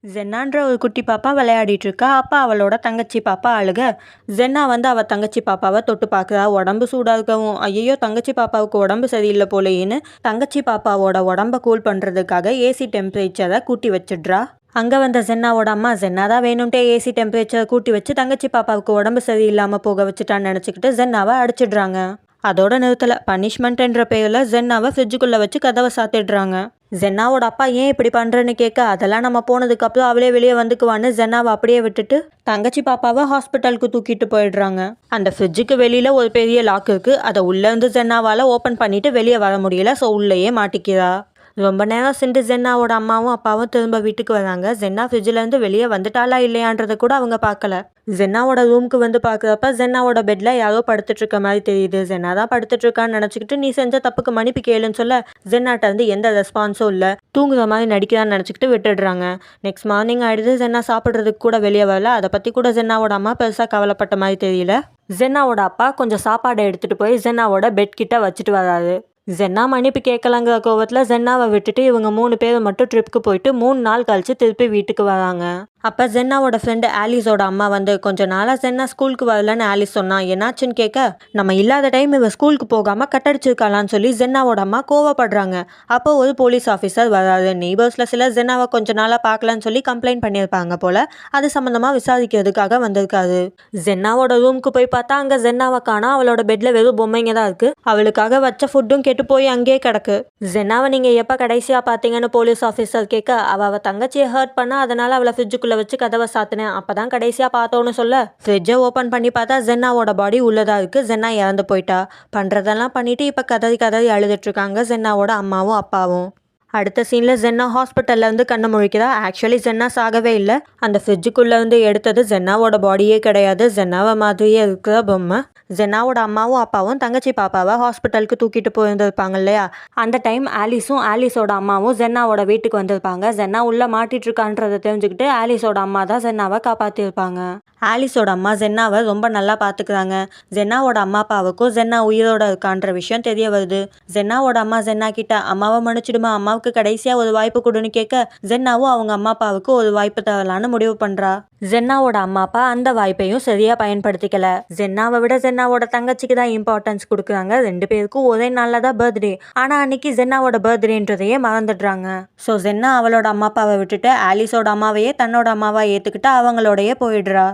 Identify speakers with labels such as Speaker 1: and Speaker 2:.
Speaker 1: ஜென்னான்ற ஒரு குட்டி பாப்பா விளையாடிட்டு இருக்கா. அப்ப அவளோட தங்கச்சி பாப்பா அழுக. ஜென்னா வந்து அவ தங்கச்சி பாப்பாவ தொட்டு பார்க்குறா. உடம்பு சூடா இருக்கவும், ஐயையோ தங்கச்சி பாப்பாவுக்கு உடம்பு சரியில்லை போலேன்னு தங்கச்சி பாப்பாவோட உடம்ப கூல் பண்றதுக்காக ஏசி டெம்பரேச்சரை கூட்டி வச்சிடுறா. அங்க வந்த ஜென்னாவோட அம்மா ஜென்னா தான் வேணும்ட்டே ஏசி டெம்பரேச்சர் கூட்டி வச்சு தங்கச்சி பாப்பாவுக்கு உடம்பு சரியில்லாம போக வச்சுட்டான்னு நினைச்சுக்கிட்டு ஜென்னாவை அடிச்சிடுறாங்க. அதோட நிறுத்தல. பனிஷ்மெண்ட்ன்ற பேர்ல ஜென்னாவை ஃப்ரிட்ஜுக்குள்ள வச்சு கதவை சாத்திடுறாங்க. ஜென்னாவோட அப்பா ஏன் இப்படி பண்றேன்னு கேட்க, அதெல்லாம் நம்ம போனதுக்கு அப்புறம் அவளே வெளியே வந்துக்குவான்னு ஜென்னாவை அப்படியே விட்டுட்டு தங்கச்சி பாப்பாவை ஹாஸ்பிட்டலுக்கு தூக்கிட்டு போயிடுறாங்க. அந்த ஃப்ரிட்ஜுக்கு வெளியில ஒரு பெரிய லாக் இருக்கு. அதை உள்ள இருந்து ஜென்னாவால ஓபன் பண்ணிட்டு வெளியே வர முடியல. ஸோ உள்ளேயே மாட்டிக்கிறா. ரொம்ப நேரம் சென்று ஜென்னாவோட அம்மாவும் அப்பாவும் திரும்ப வீட்டுக்கு வராங்க. ஜென்னா ஃப்ரிட்ஜிலேருந்து வெளியே வந்துட்டாளா இல்லையான்றதை கூட அவங்க பார்க்கல. ஜென்னாவோட ரூமுக்கு வந்து பார்க்குறப்ப ஜென்னாவோட பெட்டில் யாரோ படுத்துட்டு இருக்க மாதிரி தெரியுது. ஜென்னா தான் படுத்துட்டு இருக்கான்னு நினச்சிக்கிட்டு நீ செஞ்ச தப்புக்கு மன்னிப்பு கேளுன்னு சொல்ல ஜென்னாட்ட வந்து எந்த ரெஸ்பான்ஸும் இல்லை. தூங்குற மாதிரி நடிக்கிறான்னு நினச்சிக்கிட்டு விட்டுடுறாங்க. நெக்ஸ்ட் மார்னிங் ஆயிடுது. ஜென்னா சாப்பிட்றதுக்கு கூட வெளியே வரல. அதை பற்றி கூட ஜென்னாவோட அம்மா பெருசாக கவலைப்பட்ட மாதிரி தெரியல. ஜென்னாவோட அப்பா கொஞ்சம் சாப்பாடை எடுத்துகிட்டு போய் ஜென்னாவோட பெட் கிட்ட வச்சுட்டு வராரு. ஜென்னா மன்னிப்பு கேட்கலாங்கிற கோவத்தில் ஜென்னாவை விட்டுட்டு இவங்க 3 பேர் மட்டும் ட்ரிப்புக்கு போயிட்டு 3 நாள் கழிச்சு திருப்பி வீட்டுக்கு வராங்க. அப்போ ஜென்னாவோட ஃப்ரெண்டு ஆலிஸோட அம்மா வந்து கொஞ்ச நாளாக ஜென்னா ஸ்கூலுக்கு வரலன்னு ஆலிஸ் சொன்னான். என்னாச்சுன்னு கேட்க, நம்ம இல்லாத டைம் இவ ஸ்கூலுக்கு போகாமல் கட்டடிச்சிருக்காளான்னு சொல்லி ஜென்னாவோட அம்மா கோவப்படுறாங்க. அப்போ ஒரு போலீஸ் ஆஃபீஸர் வராது. நெய்பர்ஸில் சிலர் ஜென்னாவை கொஞ்ச நாளாக பார்க்கலன்னு சொல்லி கம்ப்ளைண்ட் பண்ணியிருப்பாங்க போல. அது சம்மந்தமாக விசாரிக்கிறதுக்காக வந்திருக்காரு. ஜென்னாவோட ரூமுக்கு போய் பார்த்தா அங்கே ஜென்னாவை காணோம். அவளோட பெட்டில் வெறும் பொம்மைங்க தான் இருக்குது. அவளுக்காக வச்ச ஃபுட்டும் கெட்டு போய் அங்கேயே கிடக்கு. ஜென்னாவை நீங்கள் எப்போ கடைசியாக பார்த்தீங்கன்னு போலீஸ் ஆஃபீஸர் கேட்க, அவள் தங்கச்சியை ஹர்ட் பண்ணா அதனால அவளை ஃப்ரிட்ஜுக்குள்ள வச்சு கதவை சாத்தினேன். அப்பதான் கடைசியா பார்த்தோன்னு சொல்ல ஃப்ரிட்ஜை ஓபன் பண்ணி பார்த்தா ஜென்னாவோட பாடி உள்ளதா இருக்கு. ஜென்னா இறந்து போயிட்டா. பண்றதெல்லாம் பண்ணிட்டு இப்ப கதறி கதறி அழுதுட்டு இருக்காங்க ஜென்னாவோட அம்மாவும் அப்பாவும். அடுத்த சீன்ல ஜென்னா ஹாஸ்பிட்டல்ல இருந்து கண்ணு முழிக்கிறா. ஆக்சுவலி ஜென்னா சாகவே இல்லை. அந்த ஃப்ரிட்ஜுக்குள்ள இருந்து எடுத்தது ஜென்னாவோட பாடியே கிடையாது. ஜென்னாவை மாதிரியே இருக்கிற பொம்மை. ஜென்னாவோட அம்மாவும் அப்பாவும் தங்கச்சி பாப்பாவை ஹாஸ்பிட்டலுக்கு தூக்கிட்டு போயிருந்திருப்பாங்க இல்லையா, அந்த டைம் ஆலிஸும் ஆலிஸோட அம்மாவும் ஜென்னாவோட வீட்டுக்கு வந்திருப்பாங்க. ஜென்னா உள்ள மாட்டிட்டு இருக்கான்றதை தெரிஞ்சுக்கிட்டு ஆலிஸோட அம்மா தான் ஜென்னாவை காப்பாற்றிருப்பாங்க. ஆலிஸோட அம்மா ஜென்னாவை ரொம்ப நல்லா பார்த்துக்கிறாங்க. ஜென்னாவோட அம்மா அப்பாவுக்கும் ஜென்னா உயிரோட இருக்கான்ற விஷயம் தெரிய வருது. ஜென்னாவோட அம்மா ஜென்னா கிட்ட அம்மாவை மன்னிச்சிடுமா, அம்மாவுக்கு கடைசியா ஒரு வாய்ப்பு கொடுன்னு கேட்க ஜென்னாவும் அவங்க அம்மா அப்பாவுக்கு ஒரு வாய்ப்பு தரலான்னு முடிவு பண்றா. ஜென்னாவோட அம்மா அப்பா அந்த வாய்ப்பையும் சரியா பயன்படுத்திக்கல. ஜென்னாவை விட ஜென்னாவோட தங்கச்சிக்கு தான் இம்பார்ட்டன்ஸ் கொடுக்குறாங்க. 2 பேருக்கும் ஒரே நாளில் தான் பர்த்டே. ஆனா அன்னைக்கு ஜென்னாவோட பர்த்டேன்றதையே மறந்துடுறாங்க. ஸோ ஜென்னா அவளோட அம்மா அப்பாவை விட்டுட்டு ஆலிஸோட அம்மாவையே தன்னோட அம்மாவா ஏத்துக்கிட்டு அவங்களோடயே போயிடுறா.